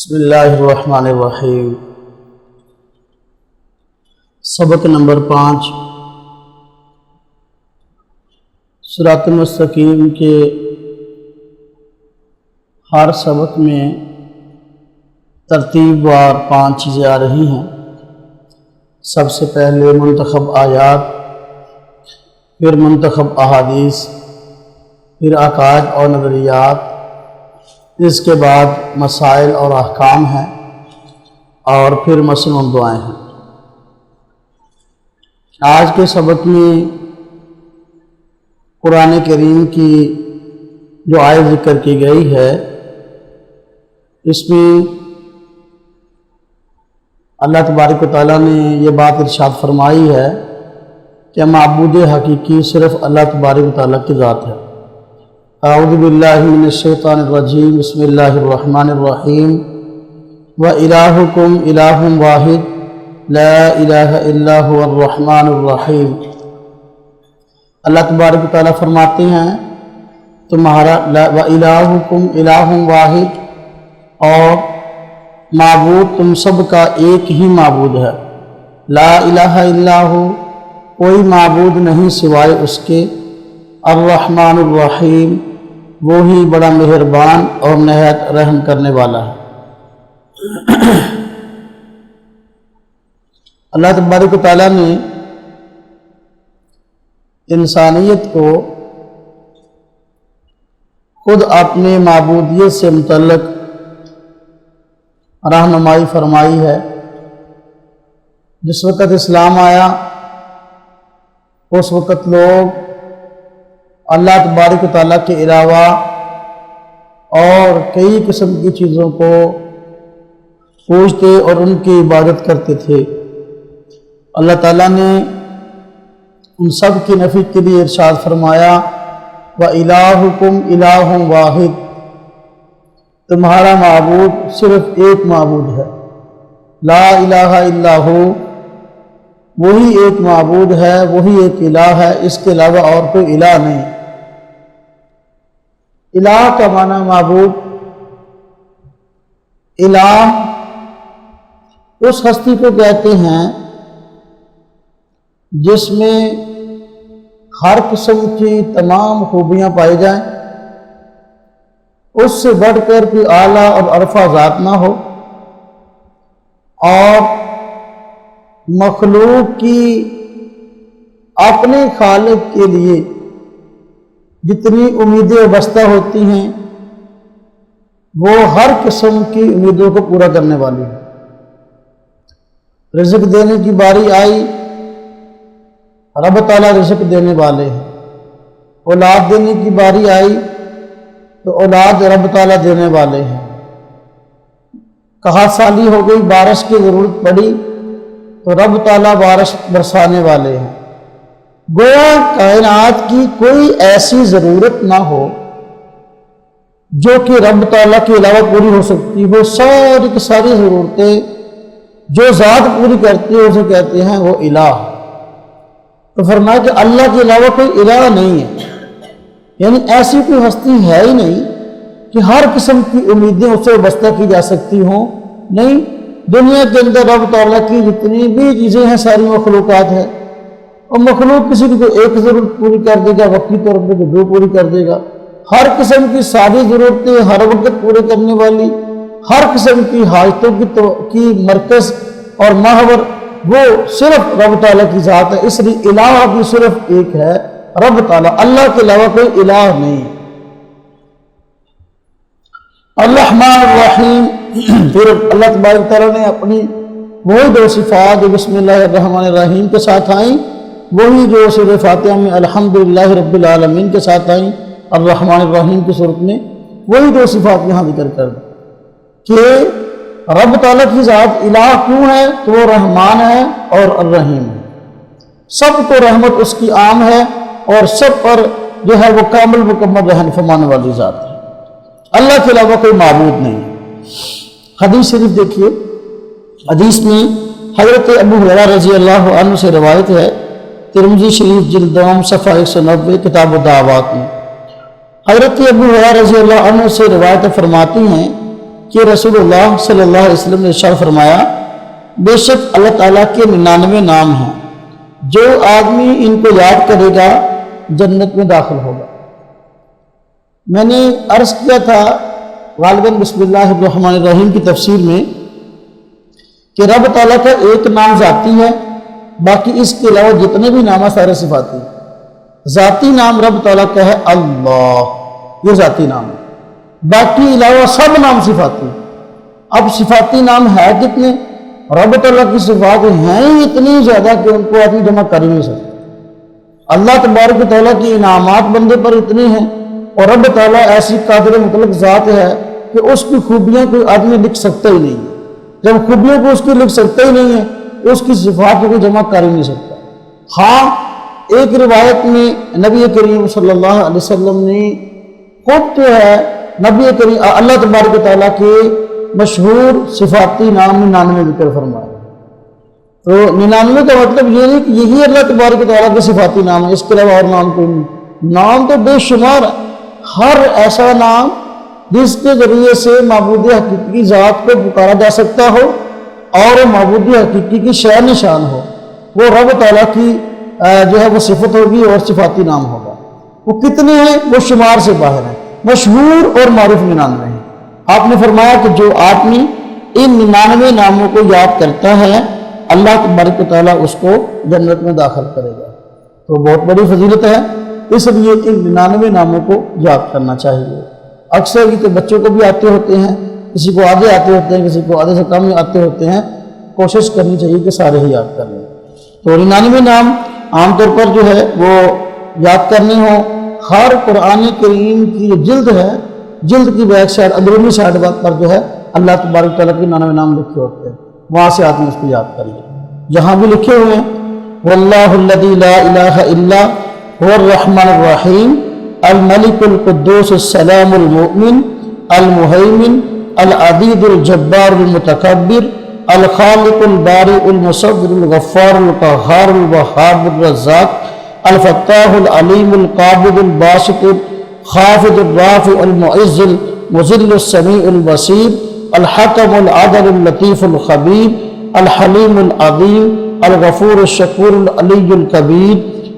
بسم اللہ الرحمن الرحیم۔ سبق نمبر 5 صراط المستقیم کے ہر سبق میں ترتیب وار 5 چیزیں آ رہی ہیں۔ سب سے پہلے منتخب آیات، پھر منتخب احادیث، پھر عقائد اور نظریات، اس کے بعد مسائل اور احکام ہیں، اور پھر مسنون دعائیں ہیں۔ آج کے سبق میں قرآن کریم کی جو آیت ذکر کی گئی ہے، اس میں اللہ تبارک و تعالیٰ نے یہ بات ارشاد فرمائی ہے کہ معبود حقیقی صرف اللہ تبارک و تعالیٰ کی ذات ہے۔ اعوذ باللہ من الشیطان الرجیم، بسم اللہ الرحمن الرحیم۔ وَإِلَٰهُكُمْ إِلَٰهٌ وَاحِدٌ لَا إِلَٰهَ إِلَّا هُوَ الرحمن الرحیم۔ اللہ تبارک و تعالیٰ فرماتے ہیں تمہارا وَإِلَٰهُكُمْ إِلَٰهٌ وَاحِدٌ، اور معبود تم سب کا ایک ہی معبود ہے۔ لا الہ الا ہو، کوئی معبود نہیں سوائے اس کے۔ الرحمن الرحیم، وہی بڑا مہربان اور نہایت رحم کرنے والا ہے۔ اللہ تبارک و تعالیٰ نے انسانیت کو خود اپنے معبودیت سے متعلق رہنمائی فرمائی ہے۔ جس وقت اسلام آیا اس وقت لوگ اللہ تبارک و تعالیٰ کے علاوہ اور کئی قسم کی چیزوں کو پوجتے اور ان کی عبادت کرتے تھے۔ اللہ تعالیٰ نے ان سب کی نفی کے لیے ارشاد فرمایا وَإِلَٰهُكُمْ إِلَٰهٌ وَاحِدٌ، تمہارا معبود صرف ایک معبود ہے۔ لا الہ الا ہو، وہی ایک معبود ہے، وہی ایک الہ ہے، اس کے علاوہ اور کوئی الہ نہیں۔ الہ کا معنی معبود، الہ اس ہستی کو کہتے ہیں جس میں ہر قسم کی تمام خوبیاں پائی جائیں، اس سے بڑھ کر کوئی اعلیٰ اور عرفہ ذات نہ ہو، اور مخلوق کی اپنے خالق کے لیے جتنی امیدیں وابستہ ہوتی ہیں وہ ہر قسم کی امیدوں کو پورا کرنے والی ہے۔ رزق دینے کی باری آئی، رب تعالیٰ رزق دینے والے ہیں۔ اولاد دینے کی باری آئی تو اولاد رب تعالیٰ دینے والے ہیں۔ قحط سالی ہو گئی، بارش کی ضرورت پڑی تو رب تعالیٰ بارش برسانے والے ہیں۔ گویا کائنات کی کوئی ایسی ضرورت نہ ہو جو کہ رب تعالیٰ کے علاوہ پوری ہو سکتی ہو۔ ساری کی ساری ضرورتیں جو ذات پوری کرتی ہے اسے کہتے ہیں وہ الہ۔ تو فرمایا کہ اللہ کے علاوہ کوئی الہ نہیں ہے، یعنی ایسی کوئی ہستی ہے ہی نہیں کہ ہر قسم کی امیدیں اسے وابستہ کی جا سکتی ہوں۔ نہیں، دنیا کے اندر رب تعالیٰ کی جتنی بھی چیزیں ہیں ساری مخلوقات ہیں، اور مخلوق کسی کی کوئی ایک ضرورت پوری کر دے گا، وقتی طور پہ کوئی دو پوری کر دے گا۔ ہر قسم کی ساری ضرورتیں ہر وقت پورے کرنے والی، ہر قسم کی حاجتوں کی مرکز اور محور وہ صرف رب تعالیٰ کی ذات ہے۔ اس لیے الہ بھی صرف ایک ہے، رب تعالیٰ، اللہ کے علاوہ کوئی الہ نہیں۔ الرحمن الرحیم، پھر اللہ تبارک تعالیٰ نے اپنی وہی دو صفات جو بسم اللہ الرحمن الرحیم کے ساتھ آئیں، وہی جو سورہ فاتحہ میں الحمدللہ رب العالمین کے ساتھ آئیں الرحمن الرحیم کی صورت میں، وہی دو صفات یہاں ذکر کر دیں کہ رب تعالیٰ کی ذات الہ کیوں ہے تو وہ رحمان ہے اور الرحیم ہے۔ سب کو رحمت اس کی عام ہے اور سب پر جو ہے وہ کامل مکمل رحم فرمانے والی ذات ہے۔ اللہ کے علاوہ کوئی معبود نہیں۔ حدیث شریف دیکھیے، حدیث میں حضرت ابو ہریرہ رضی اللہ عنہ سے روایت ہے، ترمذی شریف جلد دوم صفحہ 190 کتاب الدعوات میں۔ حضرت ابو ہریرہ رضی اللہ عنہ سے روایت فرماتی ہیں کہ رسول اللہ صلی اللہ علیہ وسلم نے ارشاد فرمایا بے شک اللہ تعالیٰ کے 99 نام ہیں، جو آدمی ان کو یاد کرے گا جنت میں داخل ہوگا۔ میں نے عرض کیا تھا غالباً بسم اللہ الرحمن الرحیم کی تفسیر میں کہ رب تعالیٰ کا ایک نام ذاتی ہے، باقی اس کے علاوہ جتنے بھی نام ہیں سارے صفاتی۔ ذاتی نام رب تعالیٰ کا ہے اللہ، یہ ذاتی نام ہے، باقی علاوہ سب نام صفاتی۔ اب صفاتی نام ہے کتنے؟ رب تعالیٰ کی صفات ہیں ہی اتنی زیادہ کہ ان کو آدمی جمع کر ہی نہیں سکتا۔ اللہ تبارک و تعالیٰ کی انعامات بندے پر اتنے ہیں، اور رب تعالیٰ ایسی قادر مطلق ذات ہے کہ اس کی خوبیاں کوئی آدمی لکھ سکتا ہی نہیں ہے۔ جب خوبیوں کو اس کی لکھ سکتا ہی نہیں ہے، اس کی صفات کو جمع کر ہی نہیں سکتا۔ ہاں ایک روایت میں نبی کریم صلی اللہ علیہ وسلم نے خود جو ہے نبی کریم اللہ تبارک و تعالیٰ کے مشہور صفاتی نام 99 ذکر فرمائے۔ تو 99 کا مطلب یہ نہیں کہ یہی اللہ تبارک و تعالیٰ کے صفاتی نام ہے، اس کے علاوہ اور نام کوئی نہیں۔ نام تو بے شمار ہے، ہر ایسا نام جس کے ذریعے سے معبود حقیقی کی ذات کو پکارا جا سکتا ہو اور معبود حقیقی کی شان نشان ہو، وہ رب تعالیٰ کی جو ہے وہ صفت ہوگی اور صفاتی نام ہوگا۔ وہ کتنے ہیں؟ وہ شمار سے باہر ہیں، مشہور اور معروف 99 ہیں۔ آپ نے فرمایا کہ جو آدمی ان 99 ناموں کو یاد کرتا ہے اللہ تبارک و تعالیٰ اس کو جنت میں داخل کرے گا۔ تو بہت بڑی فضیلت ہے، اس لیے ان 99 ناموں کو یاد کرنا چاہیے۔ اکثر یہ تو بچوں کو بھی آتے ہوتے ہیں، کسی کو آدھے آتے ہوتے ہیں، کسی کو آدھے سے کم آتے ہوتے ہیں، کوشش کرنی چاہیے کہ سارے ہی یاد کر لیں۔ تو 99 نام عام طور پر جو ہے وہ یاد کرنے ہوں۔ ہر قرآن کریم کی جو جلد ہے، جلد کی بیک سائڈ اندرونی سائڈ پر جو ہے اللہ تبارک تعالیٰ کے 99 نام لکھے ہوتے ہیں، وہاں سے آدمی اس کو یاد کر لیں۔ جہاں بھی لکھے ہوئے ہیں واللہ الذی لا الہ الا هو الرحمن الرحیم الملک القدوس السلام المؤمن المہیمن العزیز الجبار المتکبر الخالق البارئ المصور الغفار القہار الوہاب الرزاق الفتاح العلیم القابض الباسط الخافض الرافع المعز المذل السمیع البصیر الحکم العدل اللطیف الخبیر الحلیم العظیم الغفور الشکور العلی الکبیر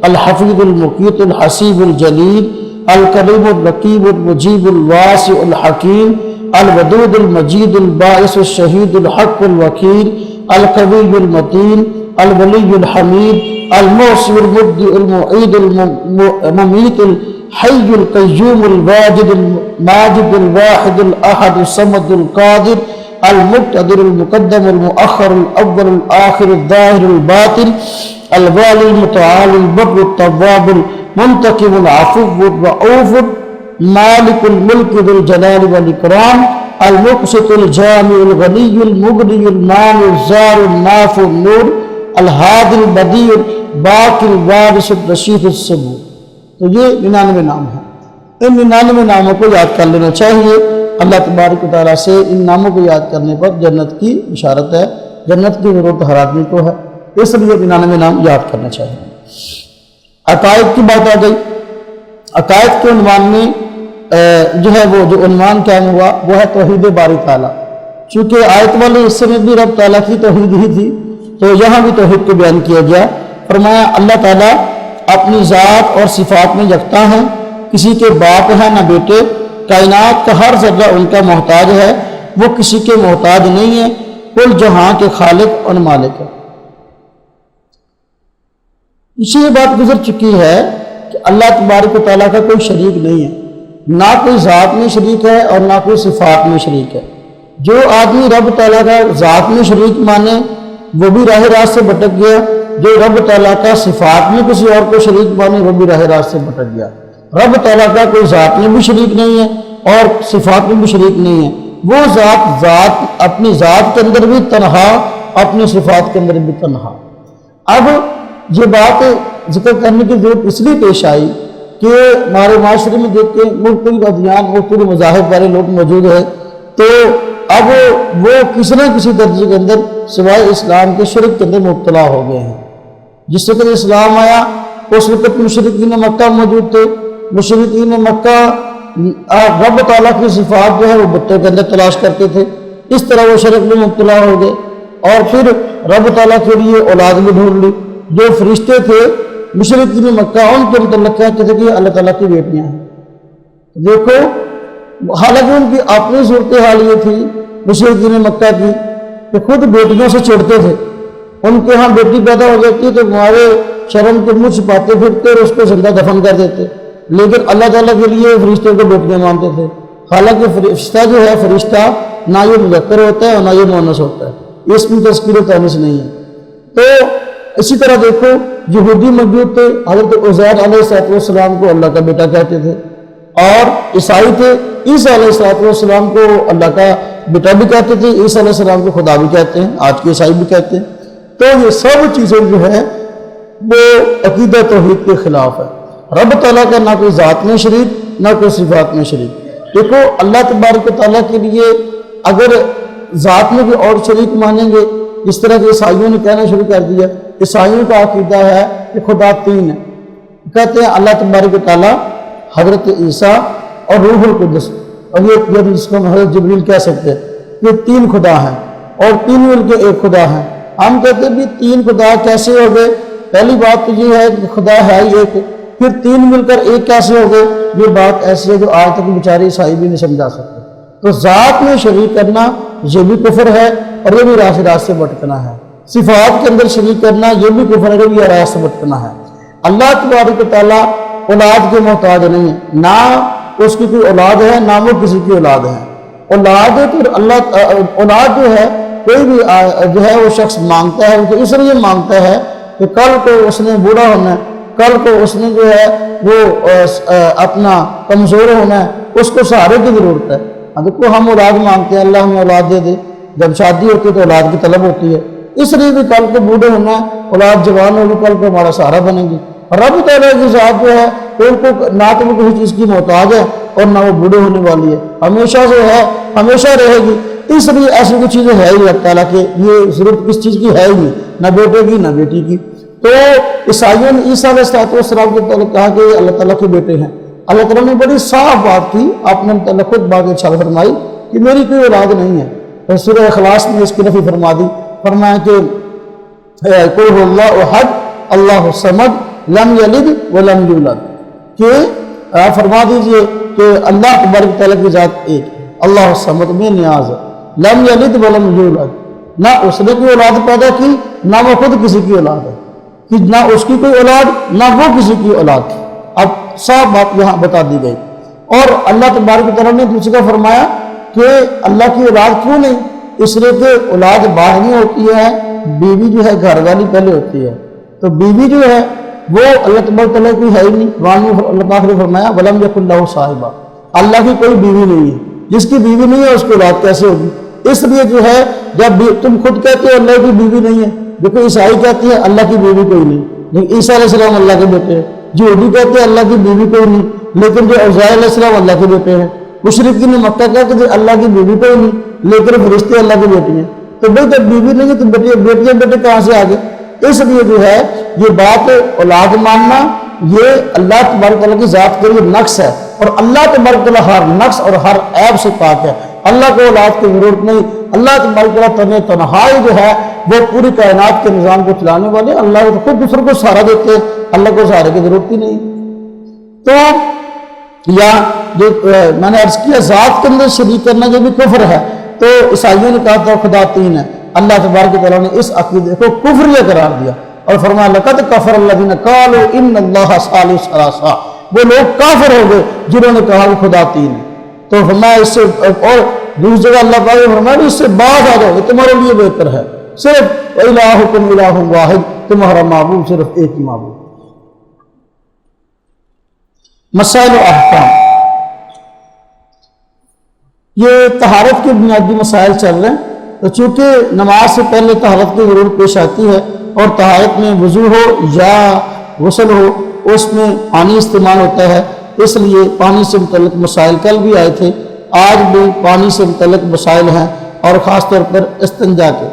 الحفیظ المقیت الحسیب الجلیل الکریم الرقیب المجیب الواسع الحکیم الودود المجید الباعث الشہید الحق الوکیل القوی المتین الولی الحمید المحصی المبدئ المعید الممیت الحی القیوم الواجد الماجد الواحد الاحد الصمد القادر المقتدر المقدم المؤخر الاول الاخر الظاہر الباطن الوالی المتعال البر التواب المنتقم العفو الرؤوف مالک الملک ذو الجلال والاکرام المقسط الجامع الغنی المغنی المانع الزار النافع النور الہادی البدیع الباقی الوارث الرشید الصبور۔ تو یہ 99 نام ہیں، ان 99 ناموں کو یاد کر لینا چاہیے۔ اللہ تبارک و تعالیٰ سے ان ناموں کو یاد کرنے پر جنت کی بشارت ہے، جنت کی ضرورت ہر آدمی کو ہے، اس لیے 99 نام یاد کرنا چاہیے۔ عقائد کی بات آ گئی۔ عقائد کے عنوان میں جو ہے وہ جو عنوان قائم ہوا وہ ہے توحید باری تعالیٰ۔ چونکہ آیت والے حصے میں بھی رب تعالیٰ کی توحید ہی تھی، تو یہاں بھی توحید کو بیان کیا گیا۔ فرمایا اللہ تعالیٰ اپنی ذات اور صفات میں یکتا ہے، کسی کے باپ ہے نہ بیٹے، کائنات کا ہر ذرہ ان کا محتاج ہے، وہ کسی کے محتاج نہیں ہے، کل جہاں کے خالق اور مالک ہے۔ اسی یہ بات گزر چکی ہے کہ اللہ تبارک و تعالیٰ کا کوئی شریک نہیں ہے، نہ کوئی ذات میں شریک ہے اور نہ کوئی صفات میں شریک ہے۔ جو آدمی رب تعالیٰ کا ذات میں شریک مانے وہ بھی راہ راست سے بھٹک گیا، جو رب تعالیٰ کا صفات میں کسی اور کو شریک مانے وہ بھی راہ راست سے بھٹک گیا۔ رب تعالیٰ کا کوئی ذات میں بھی شریک نہیں ہے اور صفات میں بھی شریک نہیں ہے، وہ ذات اپنی ذات کے اندر بھی تنہا، اپنی صفات کے اندر بھی تنہا۔ اب یہ بات ذکر کرنے کی ضرورت اس لیے پیش آئی کہ ہمارے معاشرے میں دیکھ کے مختلف ادیان مختلف مذاہب والے لوگ موجود ہیں، تو اب وہ کسی نہ کسی درجے کے اندر سوائے اسلام کے شرک کے اندر مبتلا ہو گئے ہیں۔ جس وقت اسلام آیا اس وقت مشرکین مکہ موجود تھے، مشرکین مکہ رب تعالیٰ کی صفات جو ہے وہ بتوں کے اندر تلاش کرتے تھے، اس طرح وہ شرک میں مبتلا ہو گئے، اور پھر رب تعالیٰ کے لیے اولاد بھی ڈھونڈ لی۔ جو فرشتے تھے مشرکین مکہ ان کے متعلق کہتے تھے کہ اللہ تعالیٰ کی بیٹیاں ہیں۔ دیکھو حالانکہ ان کی اپنی صورتحال یہ تھی مشرکین مکہ کی کہ خود بیٹیوں سے چڑھتے تھے، ان کے ہاں بیٹی پیدا ہو جاتی تو ہمارے شرم کے منہ چھپاتے پھرتے اور اس کو زندہ دفن کر دیتے، لیکن اللہ تعالیٰ کے لیے فرشتے کو بیٹیاں مانتے تھے۔ حالانکہ فرشتہ جو ہے فرشتہ نہ یہ مذکر ہوتا ہے اور نہ یہ مؤنث ہوتا ہے، اس میں تذکیر و تانیث نہیں ہے۔ تو اسی طرح دیکھو یہودی موجود تھے، حضرت عزیر علیہ السلام کو اللہ کا بیٹا کہتے تھے، اور عیسائی تھے عیسیٰ علیہ السلام کو اللہ کا بیٹا بھی کہتے تھے، عیسیٰ علیہ السلام کو خدا بھی کہتے ہیں، آج کے عیسائی بھی کہتے ہیں۔ تو یہ سب چیزیں جو ہے وہ عقیدہ توحید کے خلاف ہے۔ رب تعالیٰ کا نہ کوئی ذات میں شریک نہ کوئی صفات میں شریک۔ دیکھو اللہ تبارک و تعالیٰ کے لیے اگر ذات میں کوئی اور شریک مانیں گے، اس طرح کے عیسائیوں نے کہنا شروع کر دیا، عیسائیوں کا عقیدہ ہے کہ خدا تین ہے، کہتے ہیں اللہ تبارک و تعالیٰ، حضرت عیسیٰ اور روح القدس، اور یہ جس کو حضرت جبریل کہہ سکتے ہیں، یہ تین خدا ہیں اور تین مل کے ایک خدا ہیں۔ ہم کہتے ہیں بھی تین خدا کیسے ہو گئے؟ پہلی بات تو یہ ہے کہ خدا ہے ہی ایک، پھر تین مل کر ایک کیسے ہو گئے؟ یہ بات ایسی ہے جو آج تک بیچارے عیسائی بھی نہیں سمجھا سکتے۔ تو ذات میں شریک کرنا یہ بھی کفر ہے اور یہ بھی راست سے بھٹکنا ہے۔ صفات کے اندر شریک کرنا یہ بھی کفر ہے، یہ بھی راست سے بھٹکنا ہے۔ اللہ تبارک و تعالیٰ اولاد کے محتاج نہیں ہے، نہ اس کی کوئی اولاد ہے نہ وہ کسی کی اولاد ہے۔ اولاد تو اللہ اولاد جو ہے کوئی بھی جو ہے وہ شخص مانگتا ہے، تو اس لیے مانگتا ہے کہ کل کو اس نے بوڑھا ہونا ہے، کل کو اس نے جو ہے وہ اپنا کمزور ہونا ہے، اس کو سہارے کی ضرورت ہے۔ دیکھو ہم اولاد مانگتے ہیں، اللہ ہمیں اولاد دے دے، جب شادی ہوتی ہے تو اولاد کی طلب ہوتی ہے، اس لیے بھی کل کو بوڑھے ہونا ہے، اولاد جوان ہوگی کل کو ہمارا سہارا بنے گی۔ رب تعالیٰ کی ذات جو ہے ان کو نہ تو وہ کسی چیز کی محتاج ہے اور نہ وہ بوڑھے ہونے والی ہے، ہمیشہ جو ہے ہمیشہ رہے گی۔ اس لیے ایسی کوئی چیزیں ہے ہی اللہ تعالیٰ کہ یہ ضرورت کس چیز کی ہے ہی نہیں، نہ بیٹے کی نہ بیٹی کی۔ تو عیسائیوں نے عیسیٰ علیہ السلام کے تعلق کہا کہ یہ اللہ تعالیٰ کے بیٹے ہیں۔ اللہ تعالیٰ نے بڑی صاف بات کی، آپ نے متعلق خود بات ارشاد فرمائی کہ میری کوئی اولاد نہیں ہے۔ سورہ اخلاص میں اس کی نفی فرما دی، فرمایا کہ قل هو اللہ احد اللہ الصمد لم یلد ولم یولد، کہ آپ فرما دیجئے کہ اللہ تبارک تعالیٰ کی ذات ایک ہے، اللہ الصمد میں نیاز ہے، لم یلد ولم یولد، نہ اس نے کوئی اولاد پیدا کی نہ وہ خود کسی کی اولاد ہے، کہ نہ اس کی کوئی اولاد نہ وہ کسی کی اولاد تھی۔ اب صاف بات یہاں بتا دی گئی۔ اور اللہ تبارک تعالیٰ نے دوسری کا فرمایا کہ اللہ کی اولاد کیوں نہیں؟ اس لیے کہ اولاد بعد میں ہوتی ہے، بیوی جو ہے گھر والی پہلے ہوتی ہے، تو بیوی جو ہے وہ اللہ تبارک تعالیٰ کی ہے ہی نہیں۔ قرآن میں اللہ پاک نے فرمایا وَلَمْ يَكُنْ لَهُ صَاحِبَةٌ، اللہ کی کوئی بیوی نہیں ہے، جس کی بیوی نہیں ہے اس کی اولاد کیسے ہوگی؟ اس لیے جو ہے جب تم خود کہتے ہو اللہ کی بیوی نہیں ہے، دیکھو عیسائی کہتے ہیں اللہ کی بیوی کوئی نہیں، لیکن عیسیٰ علیہ السلام اللہ کے بیٹے ہیں، یہودی کہتے ہیں اللہ کی بیوی کوئی نہیں، لیکن جو عزیر علیہ السلام اللہ کے بیٹے ہیں، مشرکین مکہ کہتے ہیں اللہ کی بیوی کوئی نہیں، لیکن فرشتے اللہ کی بیٹی ہیں۔ تو بھائی جب بیوی نہیں ہے تو بیٹیاں بیٹے کہاں سے آگے؟ اس لیے جو ہے یہ بات اولاد ماننا یہ اللہ تبارک تعالیٰ کی ذات کے لیے نقص ہے، اور اللہ تبارک تعالیٰ ہر نقص اور ہر عیب سے پاک ہے، اللہ کو اولاد کی ضرورت نہیں۔ اللہ تبارک تعالیٰ تنہائی جو ہے وہ پوری کائنات کے نظام کو چلانے والے، اللہ کو خود دوسروں کو سہارا دیتے ہیں، اللہ کو سہارے کی ضرورت ہی نہیں۔ تو یا جو میں نے عرض کیا ذات کے اندر شریک کرنا یہ بھی کفر ہے۔ تو عیسائیوں نے کہا تھا خدا تین ہے، اللہ تبارک تعالیٰ نے اس عقیدے کو کفریہ قرار دیا اور فرمایا لقد کفر الذین قالوا ان اللہ ثالث ثلاثہ، وہ لوگ کافر ہو گئے جنہوں نے کہا کہ خدا تین ہے۔ تو فرمایا اس سے، اور دوسری جگہ اللہ پاک نے فرمایا اس سے باز آ جاؤ، یہ تمہارے لیے بہتر ہے، صرف الہکم الہ واحد، تمہارا معبود صرف ایک ہی معبود۔ مسائل و احکام، یہ طہارت کے بنیادی مسائل چل رہے ہیں۔ تو چونکہ نماز سے پہلے طہارت کی ضرورت پیش آتی ہے، اور طہارت میں وضو ہو یا غسل ہو اس میں پانی استعمال ہوتا ہے، اس لیے پانی سے متعلق مسائل کل بھی آئے تھے، آج بھی پانی سے متعلق مسائل ہیں، اور خاص طور پر استنجا کے۔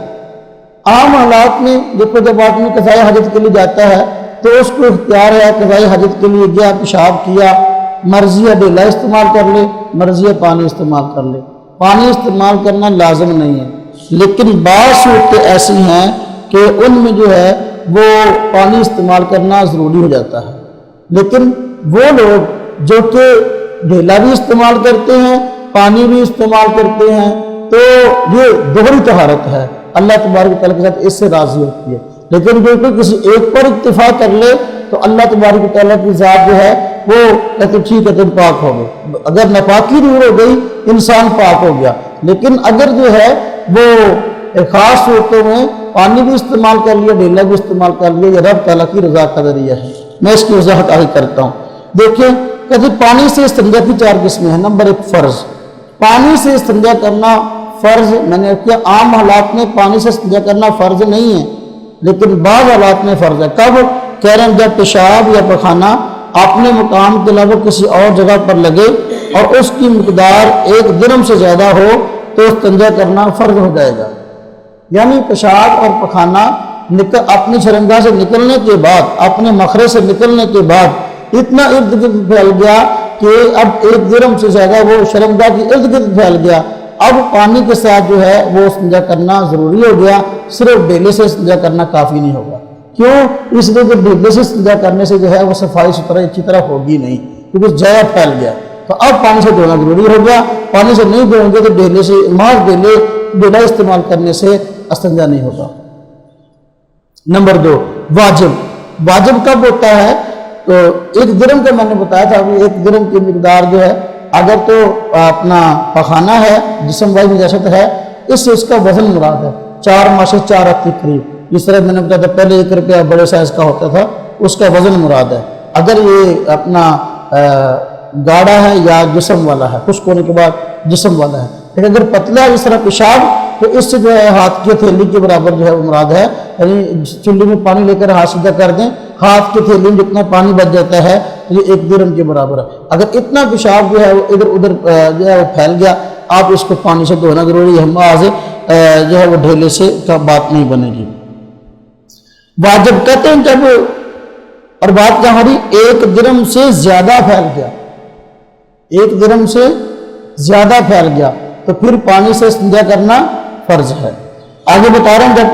عام حالات میں دیکھو جب آدمی قضائے حاجت کے لیے جاتا ہے تو اس کو اختیار ہے، قضائے حاجت کے لیے گیا، پیشاب کیا، مرضی ہے ڈیلا استعمال کر لے، مرضی ہے پانی استعمال کر لے۔ پانی استعمال کرنا لازم نہیں ہے، لیکن بعض صورتیں ایسی ہیں کہ ان میں جو ہے وہ پانی استعمال کرنا ضروری ہو جاتا ہے۔ لیکن وہ لوگ جو کہ ڈھیلا بھی استعمال کرتے ہیں، پانی بھی استعمال کرتے ہیں، تو یہ دوہری طہارت ہے، اللہ تبارک و تعالیٰ کے ساتھ اس سے راضی ہوتی ہے۔ لیکن جو کوئی کسی ایک پر اکتفا کر لے تو اللہ تبارک و تعالیٰ کی ذات جو ہے وہ کہتے ٹھیک ہے تم پاک ہو گئے، اگر ناپاکی دور ہو گئی انسان پاک ہو گیا۔ لیکن اگر جو ہے وہ خاص صورتوں میں پانی بھی استعمال کر لیا، ڈھیلا بھی استعمال کر لیا، یہ رب تعالیٰ کی رضا کا ذریعہ ہے۔ میں اس کی وضاحت آگے کرتا ہوں۔ دیکھیں کہتے پانی سے استنجا کی 4 قسمیں ہیں۔ نمبر 1 فرض، پانی سے استنجا کرنا فرض، میں نے کیا عام حالات میں پانی سے استنجا کرنا فرض نہیں ہے، لیکن بعض حالات میں فرض ہے۔ کب؟ کہہ رہے ہیں جب پیشاب یا پخانہ اپنے مقام کے علاوہ کسی اور جگہ پر لگے اور اس کی مقدار 1 درہم سے زیادہ ہو تو استنجا کرنا فرض ہو جائے گا۔ یعنی پیشاب اور پخانہ اپنی شرمگاہ سے نکلنے کے بعد، اپنے مخرج سے نکلنے کے بعد اتنا ارد گرد پھیل گیا کہ اب 1 درہم سے زیادہ وہ شرمگاہ کی ارد گرد پھیل گیا، اب پانی کے ساتھ جو ہے وہ استنجا کرنا ضروری ہو گیا، صرف ڈیلے سے استنجا کرنا کافی نہیں ہوگا۔ کیوں؟ اس لیے کہ ڈیلے سے استنجا کرنے سے جو ہے وہ صفائی ستھرائی اچھی طرح ہوگی نہیں، کیونکہ زیادہ پھیل گیا، تو اب پانی سے دھونا ضروری ہو گیا۔ پانی سے نہیں دھوئیں گے تو ڈیلے سے محض ڈیلا استعمال کرنے سے استنجا نہیں ہوگا۔ نمبر 2 واجب، واجب کب ہوتا ہے؟ تو 1 درہم کا میں نے بتایا تھا، ابھی 1 درہم کی مقدار جو ہے اگر تو اپنا پخانہ ہے، جسم وائی نجاست ہے، اس سے اس کا وزن مراد ہے 4 ماشے 4 کے قریب۔ اس طرح میں نے بتایا تھا پہلے 1 روپیہ بڑے سائز کا ہوتا تھا، اس کا وزن مراد ہے۔ اگر یہ اپنا گاڑا ہے یا جسم والا ہے، خشک ہونے کے بعد جسم والا ہے، لیکن اگر پتلا ہے اس طرح پیشاب تو اس سے جو ہے ہاتھ کی ہتھیلی کے برابر جو ہے وہ مراد ہے، یعنی چلے میں پانی لے کر ہاتھ سیدھا کر دیں، ہاتھ کی ہتھیلی میں جتنا پانی بچ جاتا ہے تو یہ 1 درہم کے برابر ہے۔ اگر اتنا پیشاب جو ہے وہ ادھر ادھر جو ہے وہ پھیل گیا، آپ اس کو پانی سے دھونا ضروری ہے، محض جو ہے وہ ڈھیلے سے کا بات نہیں بنے گی۔ واجب کہتے ہیں جب، اور بات کیا ہماری 1 درہم سے زیادہ پھیل گیا، 1 درہم سے زیادہ پھیل گیا تو پھر پانی سے استنجا کرنا فرض ہے۔ آگے بتا رہے ہیں جب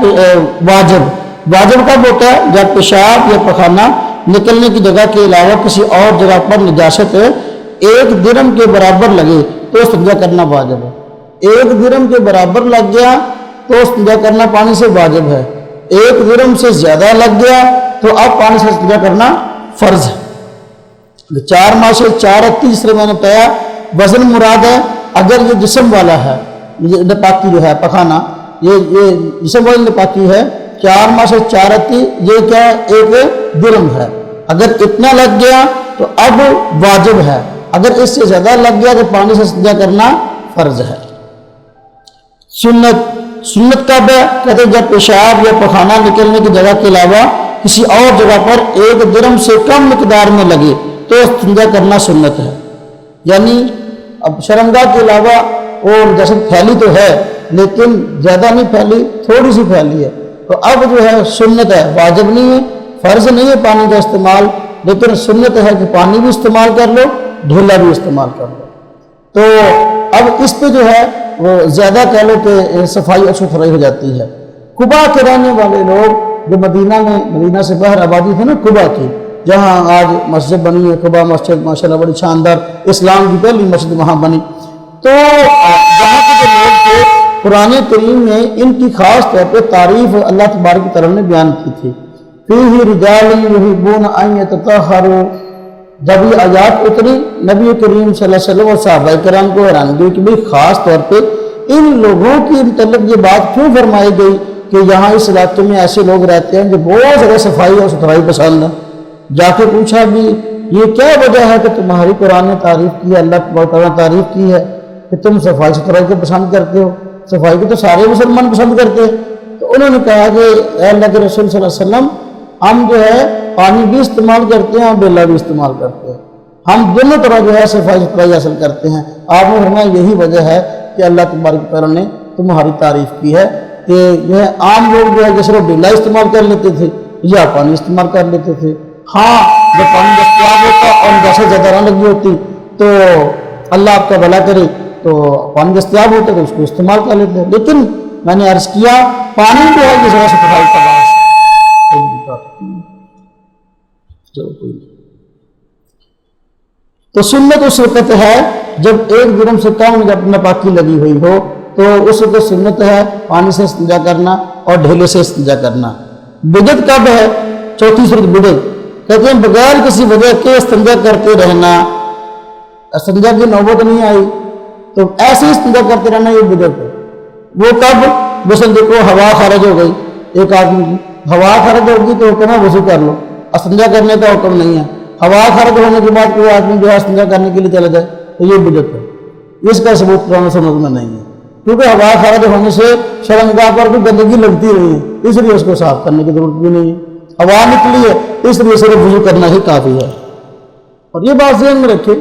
واجب کب ہوتا ہے؟ جب پیشاب یا پخانہ نکلنے کی جگہ کے علاوہ کسی اور جگہ پر نجاست 1 درہم کے برابر لگے تو استنجا کرنا واجب ہے۔ 1 درہم کے برابر لگ گیا تو استنجا کرنا پانی سے واجب ہے، 1 درہم سے زیادہ لگ گیا تو اب پانی سے استنجا کرنا فرض ہے۔ 4 ماشے 4 جس طرح میں نے کہا وزن مراد ہے۔ اگر یہ جسم والا ہے، یہ نپاکی جو ہے پخانہ، یہ جسم والی نپاکی ہے، 4 ماشے 4 یہ کیا ہے؟ 1 درہم ہے۔ اگر اتنا لگ گیا تو اب واجب ہے، اگر اس سے زیادہ لگ گیا تو پانی سے استنجا کرنا فرض ہے۔ سنت کب ہے؟ کہتے ہیں جب پیشاب یا پخانہ نکلنے کی جگہ کے علاوہ کسی اور جگہ پر 1 درہم سے کم مقدار میں لگے تو استنجا کرنا سنت ہے۔ یعنی اب شرمگاہ کے علاوہ اور نجاست پھیلی تو ہے لیکن زیادہ نہیں پھیلی، تھوڑی سی پھیلی ہے، تو اب جو ہے سنت ہے، واجب نہیں ہے، فرض نہیں ہے پانی کا استعمال، لیکن سنت ہے کہ پانی بھی استعمال کر لو، ڈھیلا بھی استعمال کر لو۔ تو اب اس پہ جو ہے وہ زیادہ کہہ لو کہ صفائی اور ستھرائی ہو جاتی ہے۔ قبا کے رہنے والے لوگ جو مدینہ سے باہر آبادی تھی نا قبا کی، جہاں آج مسجد بنی ہے، قبا مسجد ماشاءاللہ بڑی شاندار، اسلام کی پہلی مسجد وہاں بنی، تو وہاں کے جو لوگ تھے قرآن کریم میں ان کی خاص طور پہ تعریف اللہ تبارک تعالیٰ نے بیان کی تھی۔ فیہ رجال یحبون ان یتطہروا، جب یہ آیات اتری نبی کریم صلی اللہ علیہ وسلم اور صحابہ کرام کو حیرانگی ہوئی کہ بھئی خاص طور پہ ان لوگوں کی متعلق یہ بات کیوں فرمائی گئی کہ یہاں اس علاقے میں ایسے لوگ رہتے ہیں جو بہت زیادہ صفائی اور ستھرائی پسند ہیں۔ جا کے پوچھا بھی یہ کیا وجہ ہے کہ تمہاری قرآن نے تعریف کی ہے، اللہ تعالیٰ نے تعریف کی ہے کہ تم صفائی ستھرائی کو پسند کرتے ہو، صفائی کو تو سارے مسلمان پسند کرتے ہیں۔ تو انہوں نے کہا کہ اے اللہ کے رسول صلی اللہ علیہ وسلم، ہم جو ہے پانی بھی استعمال کرتے ہیں اور بیلا بھی استعمال کرتے ہیں، ہم دونوں طرح جو ہے صفائی ستھرائی حاصل کرتے ہیں۔ آپ نے فرمایا یہی وجہ ہے کہ اللہ تبارک تعالیٰ نے تمہاری تعریف کی ہے کہ جو ہے عام لوگ جو ہے کہ صرف بیلا استعمال کر لیتے تھے یا پانی استعمال کر لیتے تھے۔ ہاں جب پانی دستیاب ہوتا پانی جیسے زیادہ نہ لگی ہوتی تو اللہ آپ کا بھلا کرے تو پانی دستیاب ہوتا تو اس کو استعمال کر لیتے. لیکن میں نے عرض کیا پانی جو ہے اس وجہ سے پڑھائی کا تو سنت اس وقت ہے جب ایک جرم سے کم جب ناپاکی لگی ہوئی ہو تو اس وقت سنت ہے پانی سے استنجا کرنا اور ڈھیلے سے استنجا کرنا. بدعت کب ہے؟ چوتھی صورت بدعت کہتے ہیں بغیر کسی وجہ کے استنجا کرتے رہنا. استنجا کی نوبت نہیں آئی تو ایسے ہی استنجا کرتے رہنا یہ بدعت ہے. وہ کب؟ مثلا دیکھو ہوا خارج ہو گئی ایک آدمی کی, ہوا خارج ہوگی تو حکم ہے وضو کر لو, استنجا کرنے کا حکم نہیں ہے. ہوا خارج ہونے کے بعد کوئی آدمی جو ہے استنجا کرنے کے لیے چلا جائے تو یہ بدعت ہے. اس کا ثبوت قرآن و سنت میں نہیں ہے کیونکہ ہوا خارج ہونے سے شرمگاہ پر کوئی گندگی لگتی رہی ہے اس لیے اس کو صاف کرنے کی ضرورت بھی نہیں ہے. ہوا نکلی ہے اس لیے صرف وضو کرنا ہی کافی ہے. اور یہ بات ذہن میں رکھے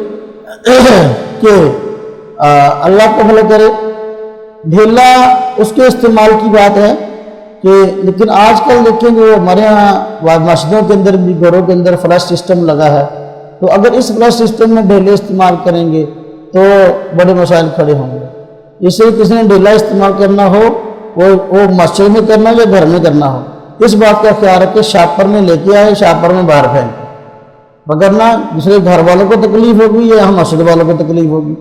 کہ اللہ کو بھلا کرے ڈھیلا اس کے استعمال کی بات ہے کہ لیکن آج کل دیکھیں جو ہمارے یہاں مسجدوں کے اندر بھی گھروں کے اندر فلش سسٹم لگا ہے تو اگر اس فلش سسٹم میں ڈھیلے استعمال کریں گے تو بڑے مسائل کھڑے ہوں گے. اس لیے کسی نے ڈھیلا استعمال کرنا ہو وہ مسجد میں کرنا ہو یا گھر میں کرنا ہو اس بات کا خیال رکھے شاپر میں لے کے آئے شاپر میں باہر پھینکے وگرنہ دوسرے گھر والوں کو تکلیف ہوگی یا ہم مسجد والوں کو تکلیف ہوگی.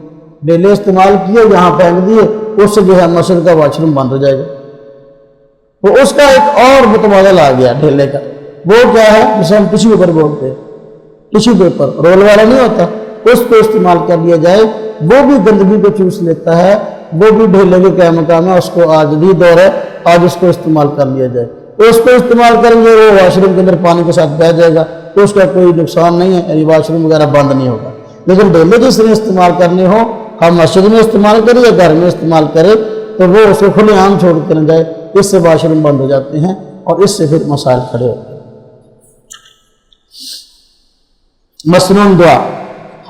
ڈھیلے استعمال کیے یہاں پھینک دیے اس سے جو ہے مسجد کا واش روم بند ہو جائے گا. تو اس کا ایک اور متبادل آ گیا ڈھیلے کا, وہ کیا ہے جسے ہم ٹیشو پیپر بولتے ہیں. ٹیشو پیپر رول والا نہیں ہوتا اس کو استعمال کر لیا جائے وہ بھی گندگی کو چوس لیتا ہے وہ بھی ڈھیلے کے کیا مقام ہے اس کو آج بھی دور ہے آج اس کو استعمال کر لیا جائے. اس کو استعمال کریں گے وہ واش روم کے اندر پانی کے ساتھ بہ جائے گا تو اس کا کوئی نقصان نہیں ہے یعنی واش روم وغیرہ بند نہیں ہوگا. لیکن ڈھیلے جس نے استعمال کرنے ہو ہم مسجد میں استعمال کریں یا گھر میں استعمال کریں تو وہ اس کو کھلے عام چھوڑ کے نہ جائے اس سے واش روم بند ہو جاتے ہیں اور اس سے پھر مسائل کھڑے ہوتے ہیں. مسنون دعا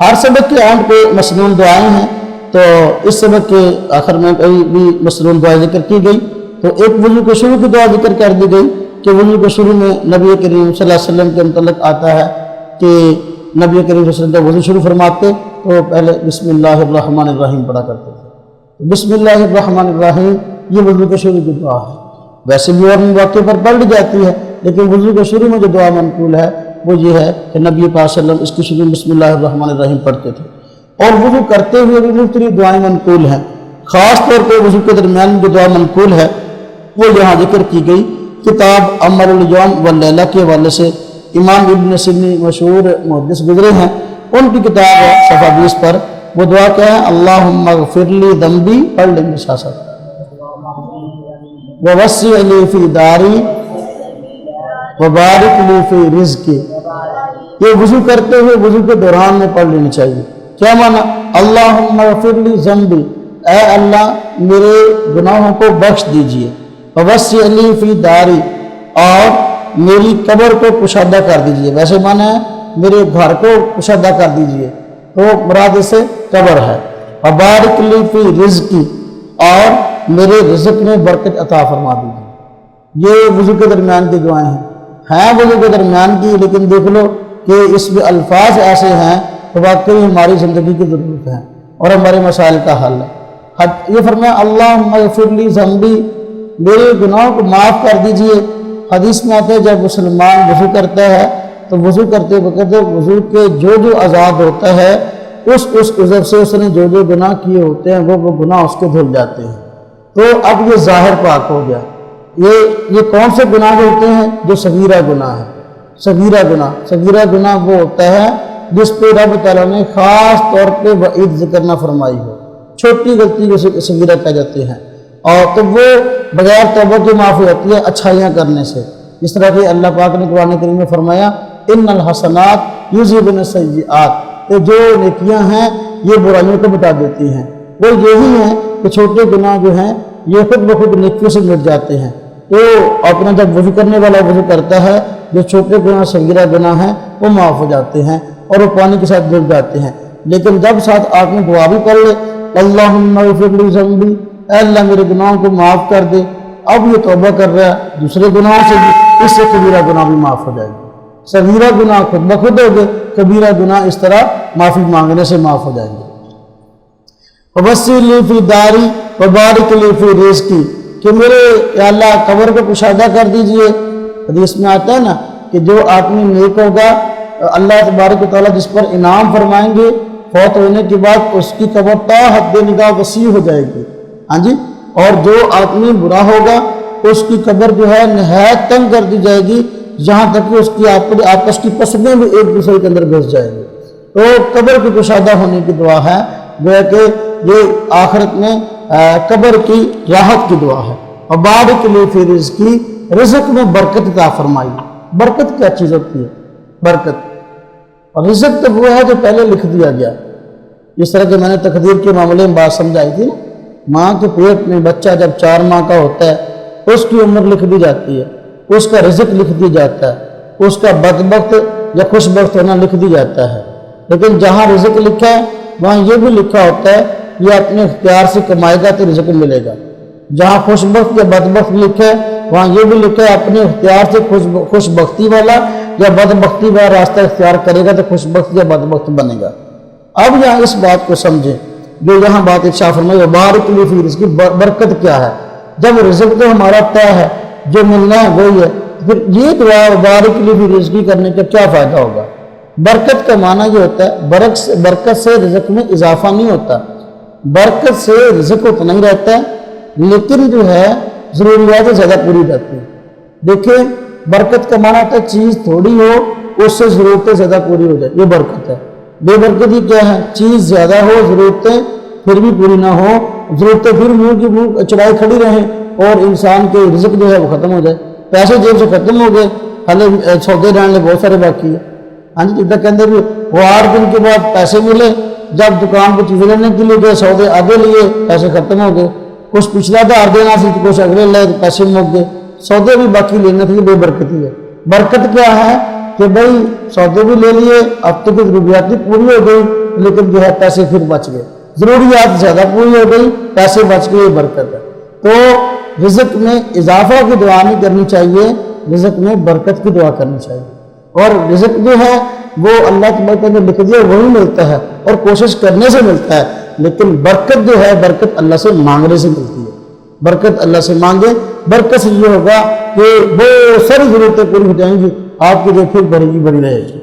ہر سبق کے اینڈ پہ مسنون دعائیں ہیں تو اس سبق کے آخر میں کئی بھی مسنون دعا ذکر کی گئی تو ایک وضو کے شروع کی دعا ذکر کر دی گئی کہ وضو کے شروع میں نبی کریم صلی اللہ علیہ وسلم کے متعلق آتا ہے کہ نبی کریم صلی اللہ علیہ وسلم جب وضو شروع فرماتے تو پہلے بسم اللہ الرحمن الرحیم پڑھا کرتے تھے. بسم اللہ الرحمن الرحیم یہ وضو کے شروع کی دعا ہے. ویسے بھی اور مواقع پر پڑھ جاتی ہے لیکن وضو کے شروع میں جو دعا منقول ہے وہ یہ ہے کہ نبی پاک صلی اللہ علیہ وسلم اس کی شروع میں بسم اللہ الرحمن الرحیم پڑھتے تھے. اور وضو کرتے ہوئے بھی مختلف دعائیں منقول ہیں. خاص طور پہ وضو کے درمیان جو دعا منقول ہے وہ یہاں ذکر کی گئی. کتاب عمل الیوم واللیلہ کے حوالے سے امام ابن سنی مشہور محدث گزرے ہیں ان کی کتاب ہے صفحہ 20 پر وہ دعا کیا ہے اللہم اغفر لی ذنبی پڑھ لیں گے ساتھ ووسع لی فی داری وبارک لی فی رزقی. یہ وضو کرتے ہوئے وضو کے دوران میں پڑھ لینی چاہیے. کیا معنی اللہم اغفر لی ذنبی اے اللہ میرے گناہوں کو بخش دیجئے ووسع لی فی داری اور میری قبر کو کشادہ کر دیجئے. ویسے معنی ہے میرے گھر کو کشادہ کر دیجئے تو مراد اس سے قبر ہے. وبارک لی فی رزقی اور میرے رزق میں برکت عطا فرما دیجئے. یہ وضو کے درمیان کی دعائیں ہیں وضو کے درمیان کی لیکن دیکھ لو کہ اس میں الفاظ ایسے ہیں تو واقعی ہماری زندگی کی ضرورت ہے اور ہمارے مسائل کا حل ہے. یہ فرمایا اللہم اغفر لی ذنبی میرے گناہوں کو معاف کر دیجئے. حدیث میں آتا ہے جب مسلمان وضو کرتا ہے تو وضو کرتے وقت وضو کے جو آزاد ہوتا ہے اس عذر سے اس نے جو گناہ کیے ہوتے ہیں وہ گناہ اس کے دھل جاتے ہیں. تو اب یہ ظاہر پاک ہو گیا. یہ کون سے گناہ ہوتے ہیں جو صغیرہ گناہ ہے. صغیرہ گناہ وہ ہوتا ہے جس پہ رب تعالیٰ نے خاص طور پہ وعید ذکر نہ فرمائی ہو. چھوٹی غلطی کو صغیرہ کہہ جاتے ہیں اور تو وہ بغیر توبہ کی معافی ہوتی ہے اچھائیاں کرنے سے. جس طرح کہ اللہ پاک نے قرآن کریم میں فرمایا ان الحسنات یذہبن السیئات کہ جو نیکیاں ہیں یہ برائیوں کو مٹا دیتی ہیں. وہ یہی ہیں کہ چھوٹے گناہ جو ہیں یہ خود بخود نیکیوں سے مٹ جاتے ہیں. تو اپنا جب وضو کرنے والا وضو کرتا ہے جو چھوٹے گناہ صغیرہ گناہ ہیں وہ معاف ہو جاتے ہیں اور وہ پانی کے ساتھ دھل جاتے ہیں. لیکن جب ساتھ آپ نے دعا بھی پڑھ لے اللہم اغفر لی ذنبی اے اللہ میرے گناہوں کو معاف کر دے اب یہ توبہ کر رہا ہے دوسرے گناہوں سے بھی اس سے کبیرہ گناہ بھی معاف ہو جائے گا. صغیرہ گناہ خود بخود ہوگے، کبیرہ گناہ اس طرح معافی مانگنے سے معاف ہو جائیں گے۔ وَبَسِّرْ لِي فِي دَارِي وَبَارِكْ لِي فِي رِزْقِي، کہ میرے یا اللہ قبر کو کشادہ کر دیجئے۔ حدیث میں آتا ہے نا کہ جو آدمی نیک ہوگا اللہ تبارک و تعالیٰ جس پر انعام فرمائیں گے، فوت ہونے کے بعد اس کی قبر تا حد نگاہ وسیع ہو جائے گی، ہاں جی، اور جو آدمی برا ہوگا اس کی قبر جو ہے نہایت تنگ کر دی جائے گی، جہاں تک کہ اس کی آپس کی پسندیں بھی ایک دوسرے کے اندر گھس جائیں گی۔ تو قبر کی کشادہ ہونے کی دعا ہے، گویا کہ یہ آخرت میں قبر کی راحت کی دعا ہے۔ اور بارک لی فی رزقی، رزق میں برکت عطا فرمائی۔ برکت کیا چیز ہوتی ہے؟ برکت اور رزق تو وہ ہے جو پہلے لکھ دیا گیا، جس طرح کہ میں نے تقدیر کے معاملے میں بات سمجھائی تھی نا، ماں کے پیٹ میں بچہ جب 4 ماہ کا ہوتا ہے اس کی عمر لکھ دی جاتی ہے، اس کا رزق لکھ دیا جاتا ہے، اس کا بدبخت یا خوش بخت ہونا لکھ دیا جاتا ہے۔ لیکن جہاں رزق لکھا ہے وہاں یہ بھی لکھا ہوتا ہے یہ اپنے اختیار سے کمائے گا تو رزق ملے گا۔ جہاں خوش بخت یا بدبخت لکھا ہے وہاں یہ بھی لکھا ہے اپنے اختیار سے خوش بختی والا یا بدبختی والا راستہ اختیار کرے گا تو خوش بخت یا بدبخت بنے گا۔ اب یہاں اس بات کو سمجھیں جو یہاں بات ارشاد فرمائی وبارک لی فی رزقی، برکت کیا ہے؟ جب رزق تو ہمارا طے ہے، جو ملنا ہے وہی ہے، پھر یہ دعا وبارک لی فی رزقی کرنے کا کیا فائدہ ہوگا؟ برکت کا معنی یہ ہوتا ہے برکت سے رزق میں اضافہ نہیں ہوتا، برکت سے رزق اتنا ہی رہتا ہے لیکن جو ہے ضروریات زیادہ پوری رہتی ہیں۔ دیکھیں برکت کا معنی ہوتا ہے چیز تھوڑی ہو اس سے ضرورتیں زیادہ پوری ہو جائے، یہ برکت ہے۔ بے برکتی کیا ہے؟ چیز زیادہ ہو ضرورتیں پھر بھی پوری نہ ہو، ضرورتیں پھر منہ کی منہ چڑھائے کھڑی رہیں اور انسان کے رزق جو ہے وہ ختم ہو جائے، پیسے جیب سے ختم ہو گئے، حالے سودے ڈالنے بہت سارے باقی ہیں، ہاں جی، جدہ کے اندر بھی وہ 8 دن کے بعد پیسے ملے، جب دکان کو چیزیں لینے کے لیے گئے سودے آدھے لیے پیسے ختم ہو گئے، کچھ پچھلا تھا ہر دینا سی کچھ اگلے لے پیسے مک گئے، سودے بھی باقی لینے تھے، بے برکتی ہے۔ برکت کیا ہے کہ بھائی سودے بھی لے لیے، اب تک ضروریات بھی پوری ہو گئی لیکن جو ہے پیسے پھر بچ گئے، ضروریات زیادہ پوری ہو گئی پیسے بچ گئے، یہ برکت ہے۔ تو رزق میں اضافہ کی دعا نہیں کرنی چاہیے، رزق میں برکت کی دعا کرنی چاہیے، اور رزق جو ہے وہ اللہ تبارک نے لکھ دیا وہی ملتا ہے اور کوشش کرنے سے ملتا ہے، لیکن برکت جو ہے برکت اللہ سے مانگنے سے ملتی ہے۔ برکت اللہ سے مانگے، برکت سے یہ ہوگا کہ بہت ساری ضرورتیں پوری ہو جائیں گی، آپ کی دیکھیں بڑی رہے گی۔